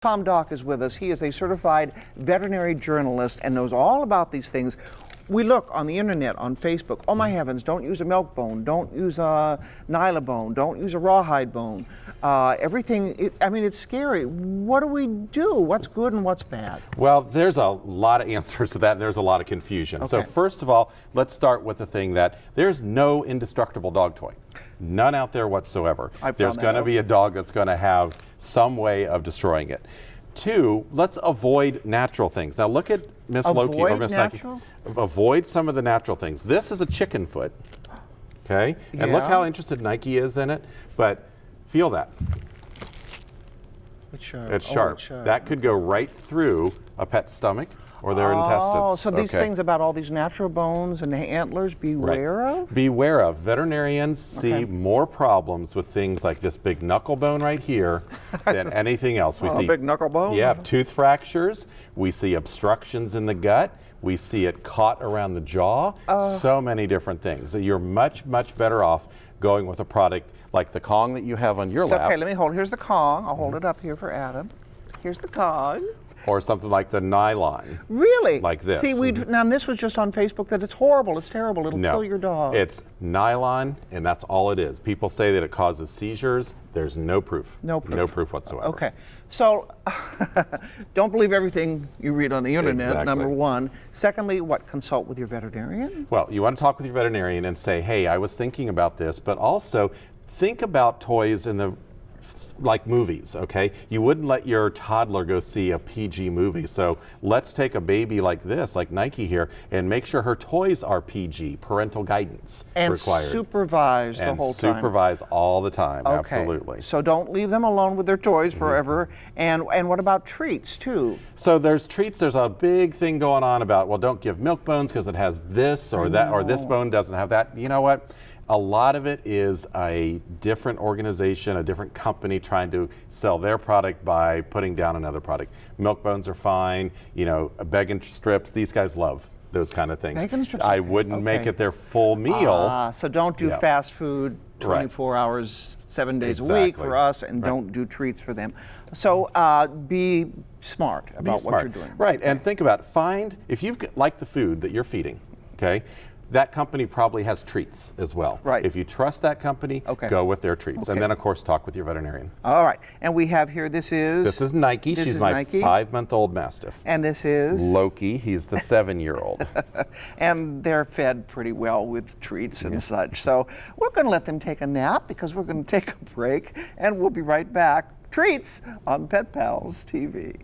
Tom Dock is with us. He is a certified veterinary journalist and knows all about these things. We look on the internet, on Facebook, oh my heavens, don't use a milk bone, don't use a nyla bone, don't use a rawhide bone. Everything, it's scary. What do we do? What's good and what's bad? Well, there's a lot of answers to that, and there's a lot of confusion. Okay. So first of all, let's start with the thing that there's no indestructible dog toy. None out there whatsoever. There's going to be a dog that's going to have some way of destroying it. Two, let's avoid natural things. Now look at Miss Loki or Miss Nike. Avoid some of the natural things. This is a chicken foot, okay? And look how interested Nike is in it, but feel that. It's sharp. It's sharp. It's sharp. That could go right through a pet's stomach or their intestines. Oh, so these things about all these natural bones and antlers, beware of? Beware of. Veterinarians see more problems with things like this big knuckle bone right here than anything else. We see big knuckle bone? Yeah, tooth fractures. We see obstructions in the gut. We see it caught around the jaw. So many different things. You're much, much better off going with a product like the Kong that you have on your lap. Okay, let me hold. Here's the Kong. I'll hold it up here for Adam. Here's the Kong. Or something like the nylon. Really? Like this. See, now this was just on Facebook that it's horrible, it's terrible, it'll kill your dog. It's nylon, and that's all it is. People say that it causes seizures. There's no proof. No proof. No proof whatsoever. Okay. So, don't believe everything you read on the internet, number one. Secondly, what? Consult with your veterinarian? Well, you want to talk with your veterinarian and say, hey, I was thinking about this, but also think about toys in the like movies, okay? You wouldn't let your toddler go see a PG movie, so let's take a baby like this, like Nike here, and make sure her toys are PG, parental guidance required. And supervise the whole time. And supervise all the time, okay. Absolutely. So don't leave them alone with their toys forever. And what about treats, too? So there's treats, there's a big thing going on about, well, don't give milk bones because it has this or that, or this bone doesn't have that. You know what? A lot of it is a different organization, a different company trying to sell their product by putting down another product. Milk bones are fine, bacon strips, these guys love those kind of things. Bacon strips? I wouldn't make it their full meal. So don't do fast food 24 hours, 7 days a week for us, and don't do treats for them. So be smart about what you're doing. Right, and think about it. If you like the food that you're feeding, okay, that company probably has treats as well. Right. If you trust that company, go with their treats. And then, of course, talk with your veterinarian. All right. And we have here, this is Nike. She's my 5-month-old Mastiff. And this is? Loki. He's the 7-year-old. And they're fed pretty well with treats and such. So we're going to let them take a nap because we're going to take a break. And we'll be right back. Treats on Pet Pals TV.